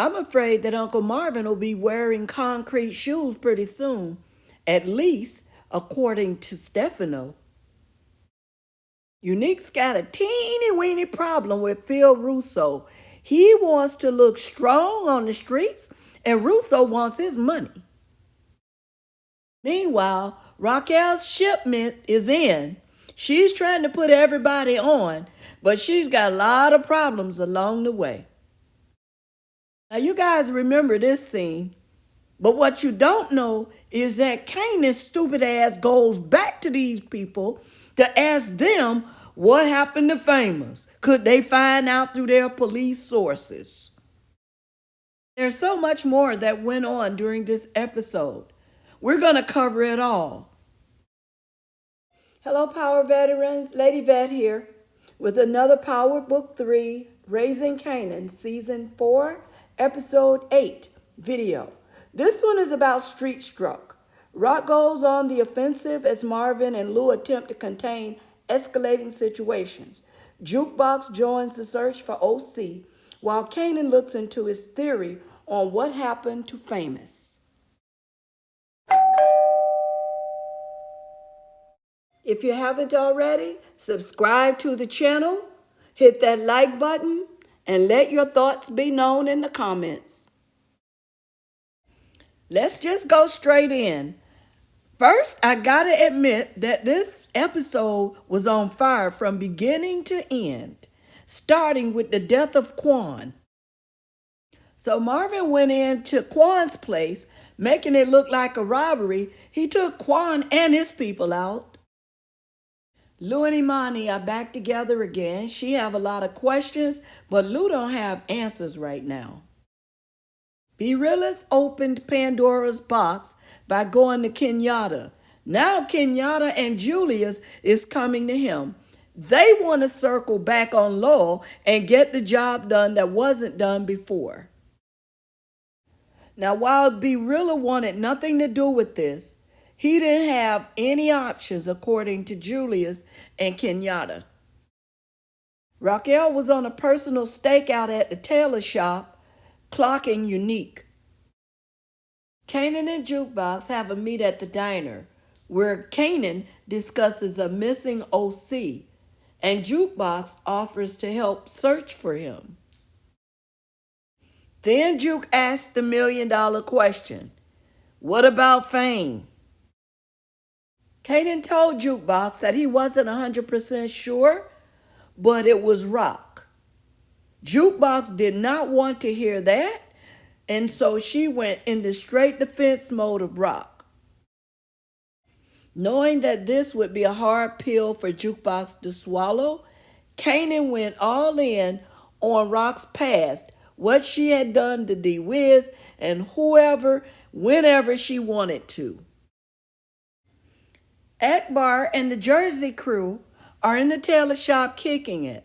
I'm afraid that Uncle Marvin will be wearing concrete shoes pretty soon, at least according to Stefano. Unique's got a teeny weeny problem with Phil Russo. He wants to look strong on the streets, and Russo wants his money. Meanwhile, Raquel's shipment is in. She's trying to put everybody on, but she's got a lot of problems along the way. Now, you guys remember this scene, but what you don't know is that Kanan's stupid ass goes back to these people to ask them what happened to Famous. Could they find out through their police sources? There's so much more that went on during this episode. We're going to cover it all. Hello, Power Veterans. Lady Vet here with another Power Book 3, Raising Kanan, Season 4, Episode 8 video. This one is about Street Struck. Rock goes on the offensive as Marvin and Lou attempt to contain escalating situations. Jukebox joins the search for Ocee, while Kanan looks into his theory on what happened to Famous. If you haven't already, subscribe to the channel, hit that like button, and let your thoughts be known in the comments. Let's just go straight in. First, I gotta admit that this episode was on fire from beginning to end, starting with the death of Quan. So Marvin went into Quan's place, making it look like a robbery. He took Quan and his people out. Lou and Imani are back together again. She have a lot of questions, but Lou don't have answers right now. Be Realist opened Pandora's box by going to Kenyatta. Now Kenyatta and Julius is coming to him. They want to circle back on Lowell and get the job done that wasn't done before. Now, while Be Realer wanted nothing to do with this, he didn't have any options according to Julius and Kenyatta. Raquel was on a personal stakeout at the tailor shop, clocking Unique. Kanan and Jukebox have a meet at the diner, where Kanan discusses a missing Ocee, and Jukebox offers to help search for him. Then Juke asks the $1 million question, what about Fame? Kanan told Jukebox that he wasn't 100% sure, but it was Rock. Jukebox did not want to hear that, and so she went into straight defense mode of Rock. Knowing that this would be a hard pill for Jukebox to swallow, Kanan went all in on Rock's past, what she had done to D-Wiz and whoever, whenever she wanted to. Akbar and the Jersey crew are in the tailor shop kicking it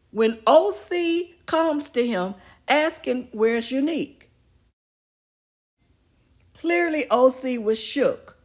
when Ocee comes to him asking where's Unique. Clearly Ocee was shook,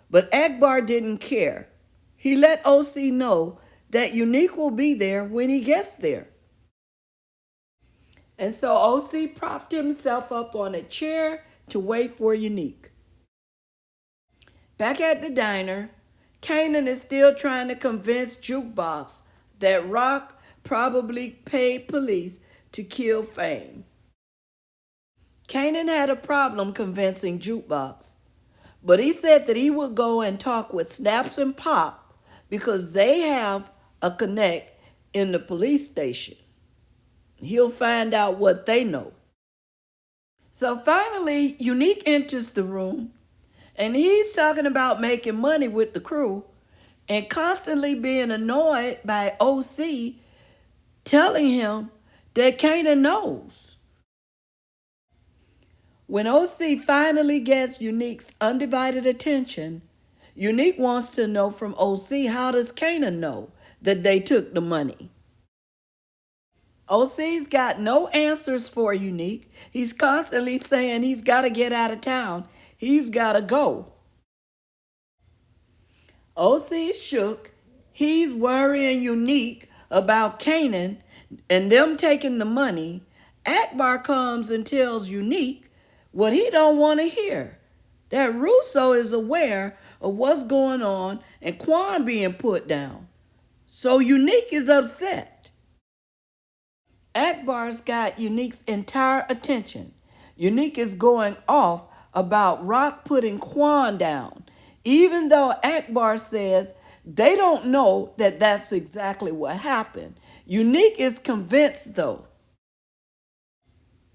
but Akbar didn't care. He let Ocee know that Unique will be there when he gets there. And so Ocee propped himself up on a chair to wait for Unique. Back at the diner, Kanan is still trying to convince Jukebox that Rock probably paid police to kill Fame. Kanan had a problem convincing Jukebox, but he said that he would go and talk with Snaps and Pop because they have a connect in the police station. He'll find out what they know. So finally, Unique enters the room, and he's talking about making money with the crew and constantly being annoyed by Ocee telling him that Kanan knows. When Ocee finally gets Unique's undivided attention, Unique wants to know from Ocee, how does Kanan know that they took the money? Ocee's got no answers for Unique. He's constantly saying he's got to get out of town. He's got to go. Ocee's shook. He's worrying Unique about Kanan and them taking the money Akbar comes and tells Unique what he don't want to hear, that Russo is aware of what's going on and Quan being put down. So Unique is upset. Akbar's got Unique's entire attention. Unique is going off about Rock putting Quan down, even though Akbar says they don't know that that's exactly what happened. Unique is convinced though.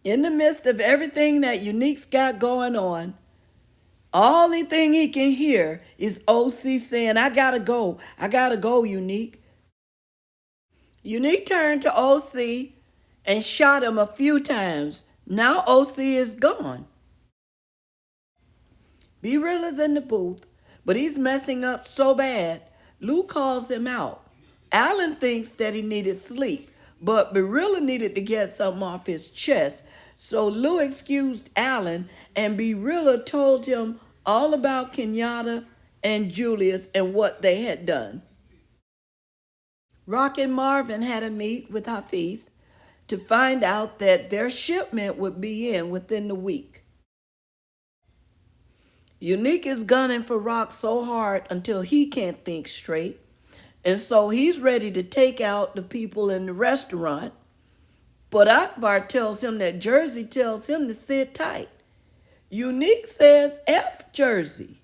In the midst of everything that Unique's got going on, only thing he can hear is Ocee saying, I gotta go, Unique. Unique turned to Ocee and shot him a few times. Now Ocee is gone. Be Real is in the booth, but he's messing up so bad, Lou calls him out. Alan thinks that he needed sleep, but Barilla needed to get something off his chest, so Lou excused Alan and Barilla told him all about Kenyatta and Julius and what they had done. Rock and Marvin had a meet with Hafiz to find out that their shipment would be in within the week. Unique is gunning for Rock so hard until he can't think straight, and so he's ready to take out the people in the restaurant. But Akbar tells him that Jersey tells him to sit tight. Unique says F Jersey.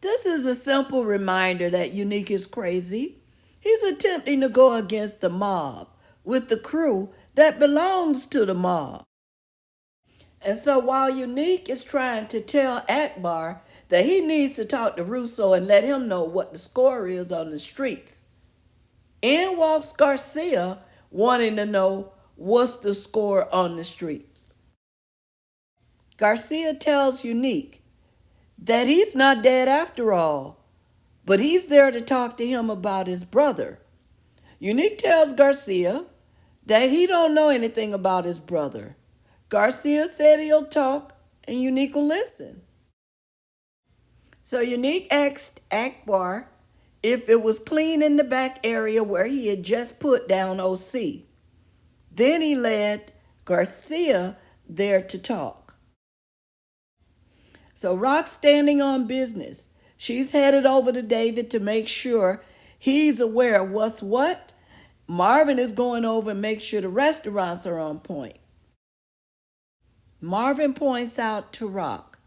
This is a simple reminder that Unique is crazy. He's attempting to go against the mob with the crew that belongs to the mob. And so while Unique is trying to tell Akbar that he needs to talk to Russo and let him know what the score is on the streets, in walks Garcia wanting to know what's the score on the streets. Garcia tells Unique that he's not dead after all, but he's there to talk to him about his brother. Unique tells Garcia that he don't know anything about his brother. Garcia said he'll talk and Unique will listen. So Unique asked Akbar if it was clean in the back area where he had just put down Ocee. Then he led Garcia there to talk. So Rock's standing on business. She's headed over to David to make sure he's aware of what's what. Marvin is going over and make sure the restaurants are on point. Marvin points out to Rock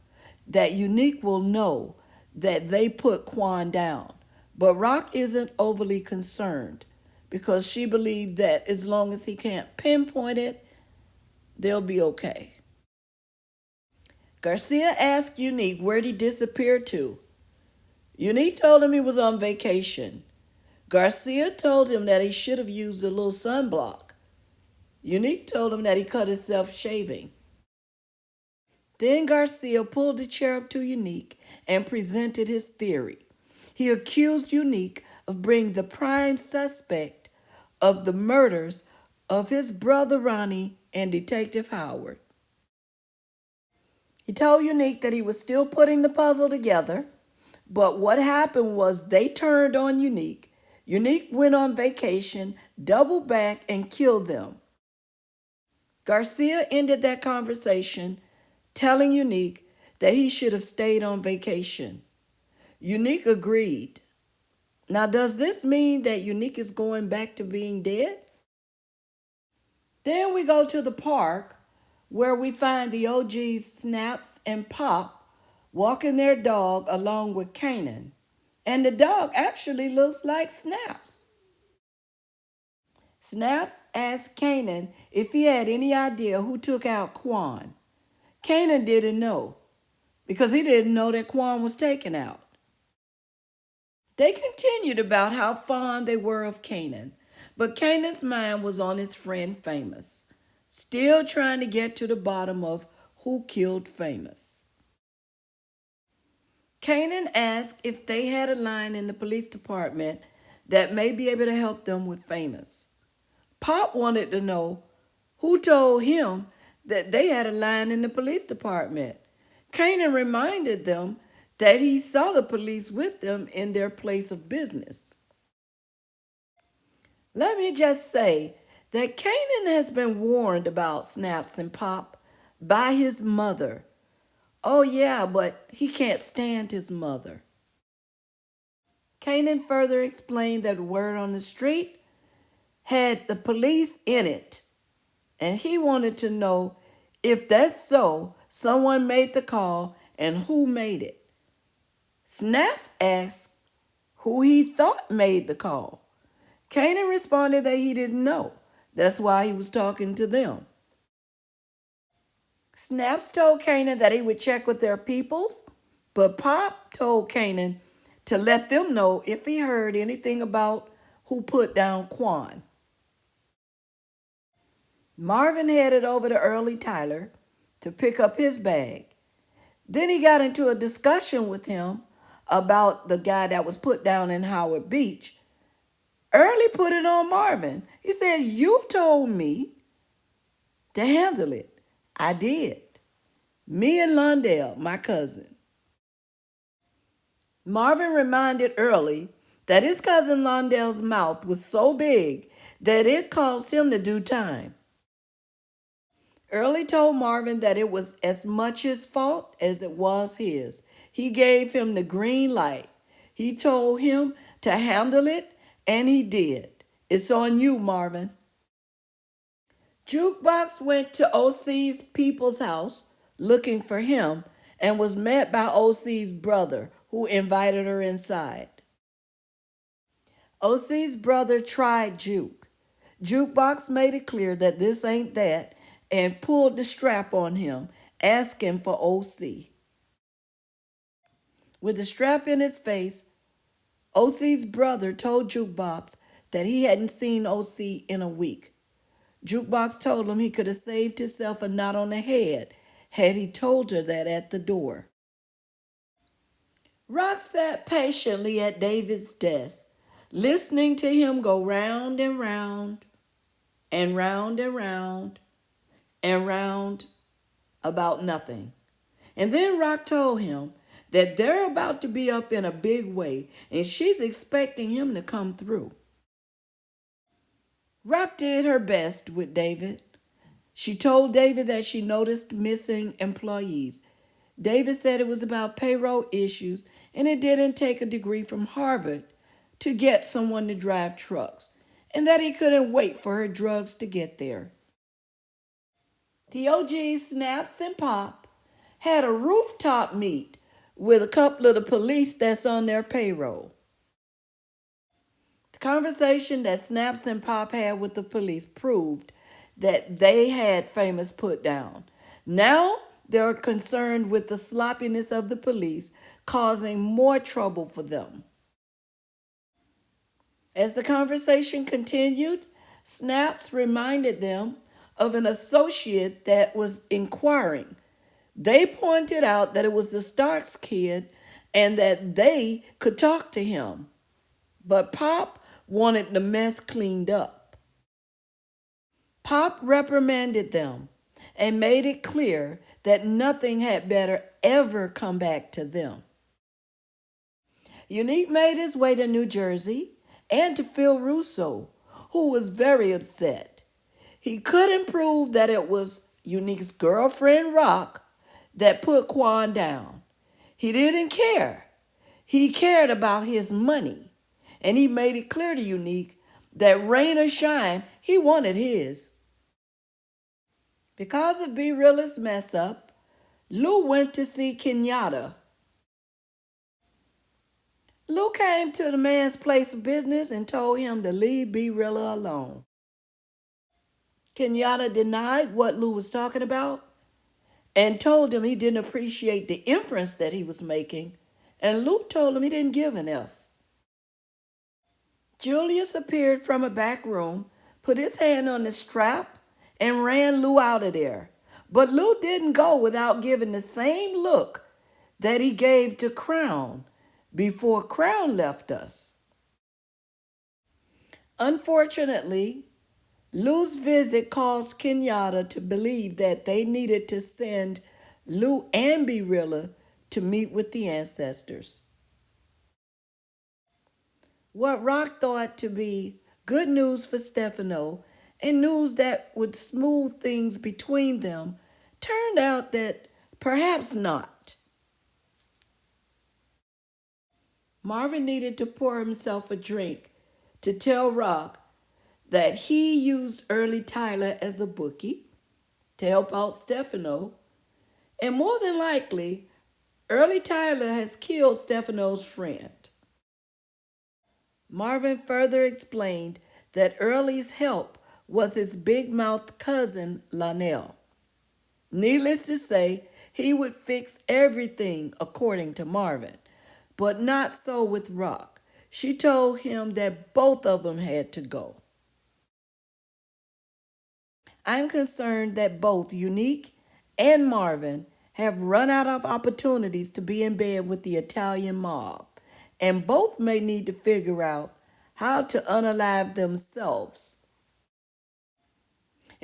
that Unique will know that they put Quan down, but Rock isn't overly concerned because she believed that as long as he can't pinpoint it, they'll be okay. Garcia asked Unique where he disappeared to. Unique told him he was on vacation. Garcia told him that he should have used a little sunblock. Unique told him that he cut himself shaving. Then Garcia pulled the chair up to Unique and presented his theory. He accused Unique of being the prime suspect of the murders of his brother Ronnie and Detective Howard. He told Unique that he was still putting the puzzle together, but what happened was they turned on Unique. Unique went on vacation, doubled back, and killed them. Garcia ended that conversation telling Unique that he should have stayed on vacation. Unique agreed. Now, does this mean that Unique is going back to being dead? Then we go to the park where we find the OGs Snaps and Pop walking their dog along with Kanan. And the dog actually looks like Snaps. Snaps asked Kanan if he had any idea who took out Quan. Kanan didn't know because he didn't know that Quan was taken out. They continued about how fond they were of Kanan, but Kanan's mind was on his friend Famous, still trying to get to the bottom of who killed Famous. Kanan asked if they had a line in the police department that may be able to help them with Famous. Pop wanted to know who told him that they had a line in the police department. Kanan reminded them that he saw the police with them in their place of business. Let me just say that Kanan has been warned about Snaps and Pop by his mother. Oh, yeah, but he can't stand his mother. Kanan further explained that word on the street had the police in it, and he wanted to know if that's so, someone made the call and who made it. Snaps asked who he thought made the call. Kanan responded that he didn't know. That's why he was talking to them. Snaps told Kanan that he would check with their peoples, but Pop told Kanan to let them know if he heard anything about who put down Quan. Marvin headed over to Early Tyler to pick up his bag. Then he got into a discussion with him about the guy that was put down in Howard Beach. Early put it on Marvin. He said, "You told me to handle it." I did. Me and Londell, my cousin. Marvin reminded Early that his cousin Londell's mouth was so big that it caused him to do time. Early told Marvin that it was as much his fault as it was his. He gave him the green light. He told him to handle it, and he did. It's on you, Marvin. Jukebox went to Ocee's people's house looking for him and was met by Ocee's brother, who invited her inside. Ocee's brother tried Juke. Jukebox made it clear that this ain't that and pulled the strap on him, asking for Ocee. With the strap in his face, Ocee's brother told Jukebox that he hadn't seen Ocee in a week. Jukebox told him he could have saved himself a knot on the head had he told her that at the door. Rock sat patiently at David's desk, listening to him go round and round and round and round and round about nothing. And then Rock told him that they're about to be up in a big way and she's expecting him to come through. Rock did her best with David. She told David that she noticed missing employees. David said it was about payroll issues and it didn't take a degree from Harvard to get someone to drive trucks, and that he couldn't wait for her drugs to get there. The OG's Snaps and Pop had a rooftop meet with a couple of the police that's on their payroll. The conversation that Snaps and Pop had with the police proved that they had Famous put down. Now they're concerned with the sloppiness of the police, causing more trouble for them. As the conversation continued, Snaps reminded them of an associate that was inquiring. They pointed out that it was the Starks kid and that they could talk to him. But Pop wanted the mess cleaned up. Pop reprimanded them and made it clear that nothing had better ever come back to them. Unique made his way to New Jersey and to Phil Russo, who was very upset. He couldn't prove that it was Unique's girlfriend, Rock, that put Quan down. He didn't care. He cared about his money, and he made it clear to Unique that rain or shine, he wanted his. Because of B Rella's mess up, Lou went to see Kenyatta. Lou came to the man's place of business and told him to leave B Rilla alone. Kenyatta denied what Lou was talking about and told him he didn't appreciate the inference that he was making, and Lou told him he didn't give an F. Julius appeared from a back room, put his hand on the strap, and ran Lou out of there. But Lou didn't go without giving the same look that he gave to Crown before Crown left us. Unfortunately, Lou's visit caused Kenyatta to believe that they needed to send Lou and B Rilla to meet with the ancestors. What Rock thought to be good news for Stefano and news that would smooth things between them turned out that perhaps not. Marvin needed to pour himself a drink to tell Rock that he used Early Tyler as a bookie to help out Stefano, and more than likely, Early Tyler has killed Stefano's friend. Marvin further explained that Early's help was his big mouth cousin, Lionel. Needless to say, he would fix everything according to Marvin, but not so with Rock. She told him that both of them had to go. I'm concerned that both Unique and Marvin have run out of opportunities to be in bed with the Italian mob, and both may need to figure out how to unalive themselves.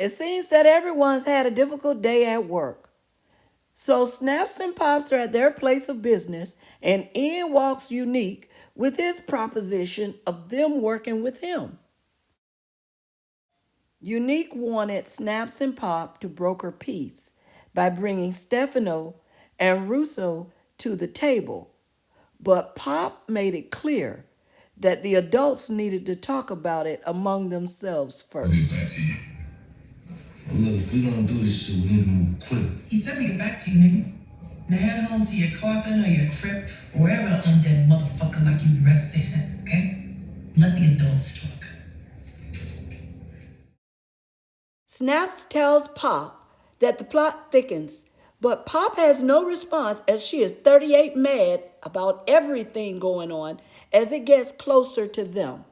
It seems that everyone's had a difficult day at work. So Snaps and Pops are at their place of business, and in walks Unique with his proposition of them working with him. Unique wanted Snaps and Pop to broker peace by bringing Stefano and Russo to the table, but Pop made it clear that the adults needed to talk about it among themselves first. Look, if we gonna do this shit, we need to move quick. He said we get back to you, nigga. Now head home to your coffin or your crypt or wherever an undead motherfucker like you rest their head, okay? Let the adults talk. Snaps tells Pop that the plot thickens, but Pop has no response as she is 38 mad about everything going on as it gets closer to them.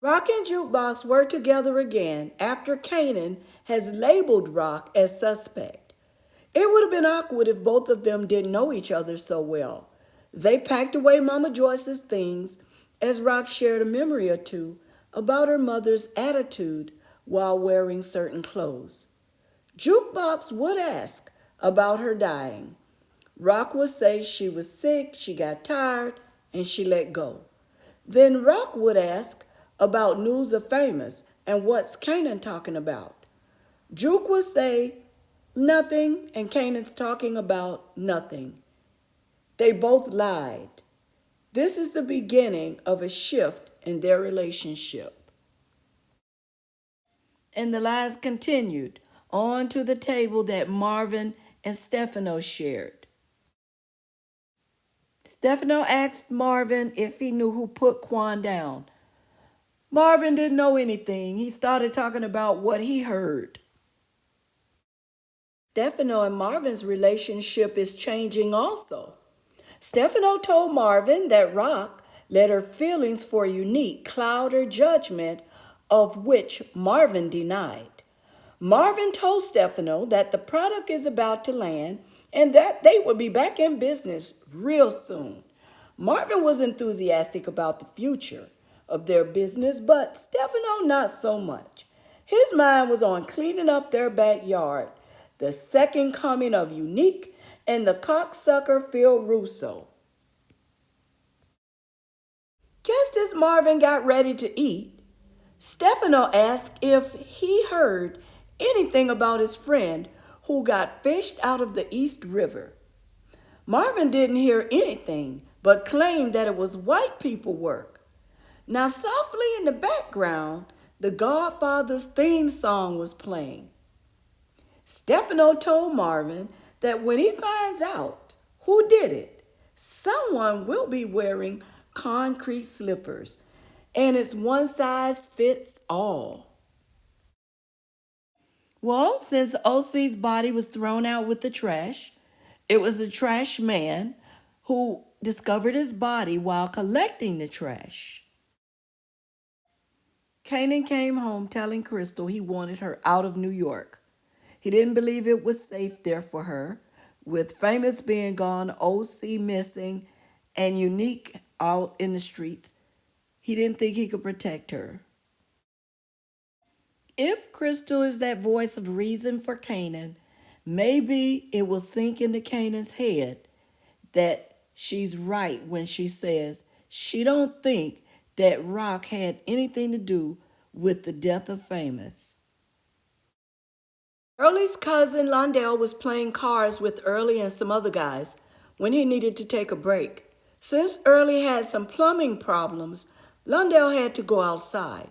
Rock and Jukebox work together again after Kanan has labeled Rock as suspect. It would have been awkward if both of them didn't know each other so well. They packed away Mama Joyce's things as Rock shared a memory or two about her mother's attitude while wearing certain clothes. Jukebox would ask about her dying. Rock would say she was sick, she got tired, and she let go. Then Rock would ask about news of Famous and what's Kanan talking about. Juke would say nothing, and Kanan's talking about nothing. They both lied. This is the beginning of a shift in their relationship. And the lies continued on to the table that Marvin and Stefano shared. Stefano asked Marvin if he knew who put Quan down. Marvin didn't know anything. He started talking about what he heard. Stefano and Marvin's relationship is changing also. Stefano told Marvin that Rock let her feelings for Unique cloud her judgment, of which Marvin denied. Marvin told Stefano that the product is about to land and that they will be back in business real soon. Marvin was enthusiastic about the future of their business, but Stefano not so much. His mind was on cleaning up their backyard, the second coming of Unique, and the cocksucker Phil Russo. Just as Marvin got ready to eat, Stefano asked if he heard anything about his friend who got fished out of the East River. Marvin didn't hear anything, but claimed that it was white people work. Now, softly in the background, the Godfather's theme song was playing. Stefano told Marvin that when he finds out who did it, someone will be wearing concrete slippers, and it's one size fits all. Well, since Ocee's body was thrown out with the trash, it was the trash man who discovered his body while collecting the trash. Kanan came home telling Crystal he wanted her out of New York. He didn't believe it was safe there for her, with Famous being gone, Ocee missing, and Unique out in the streets. He didn't think he could protect her. If Crystal is that voice of reason for Kanan, maybe it will sink into Kanan's head that she's right when she says she don't think that Rock had anything to do with the death of Famous. Early's cousin Londell was playing cards with Early and some other guys when he needed to take a break. Since Early had some plumbing problems, Londell had to go outside.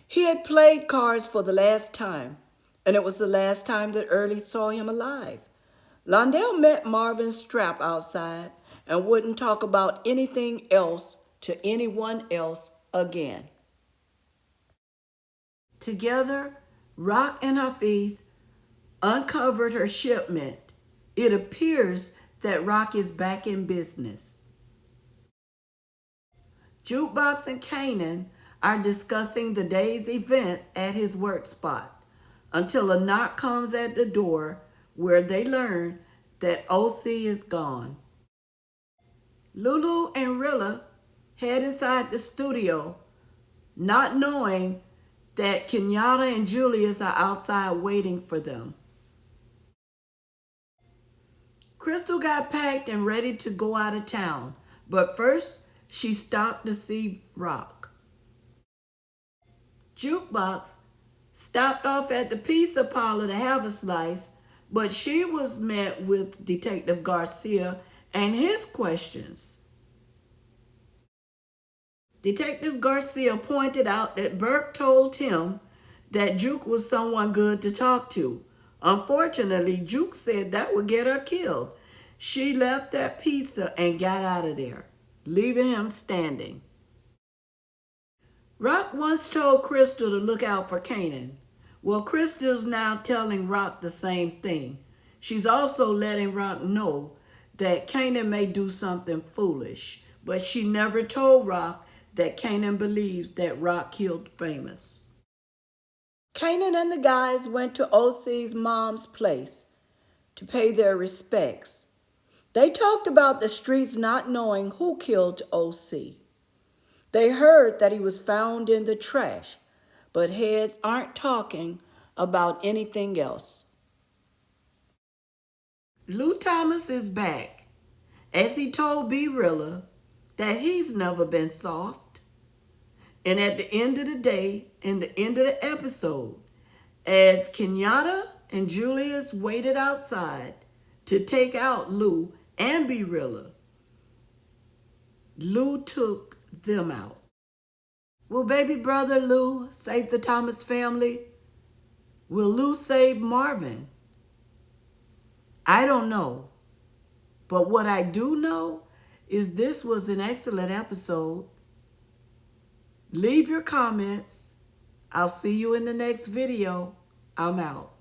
He had played cards for the last time, and it was the last time that Early saw him alive. Londell met Marvin Strap outside and wouldn't talk about anything else to anyone else again. Together, Rock and Hafiz uncovered her shipment. It appears that Rock is back in business. Jukebox and Kanan are discussing the day's events at his work spot until a knock comes at the door where they learn that Ocee is gone. Lulu and Rilla head inside the studio, not knowing that Kenyatta and Julius are outside waiting for them. Crystal got packed and ready to go out of town, but first she stopped to see Rock. Jukebox stopped off at the pizza parlor to have a slice, but she was met with Detective Garcia and his questions. Detective Garcia pointed out that Burke told him that Juke was someone good to talk to. Unfortunately, Juke said that would get her killed. She left that pizza and got out of there, leaving him standing. Rock once told Crystal to look out for Kanan. Well, Crystal's now telling Rock the same thing. She's also letting Rock know that Kanan may do something foolish, but she never told Rock that Kanan believes that Rock killed Famous. Kanan and the guys went to Ocee's mom's place to pay their respects. They talked about the streets not knowing who killed Ocee. They heard that he was found in the trash, but heads aren't talking about anything else. Lou Thomas is back, as he told B. Rilla that he's never been soft. And at the end of the day, in the end of the episode, as Kenyatta and Julius waited outside to take out Lou and B. Rilla, Lou took them out. Will baby brother Lou save the Thomas family? Will Lou save Marvin? I don't know. But what I do know is this was an excellent episode. Leave your comments. I'll see you in the next video. I'm out.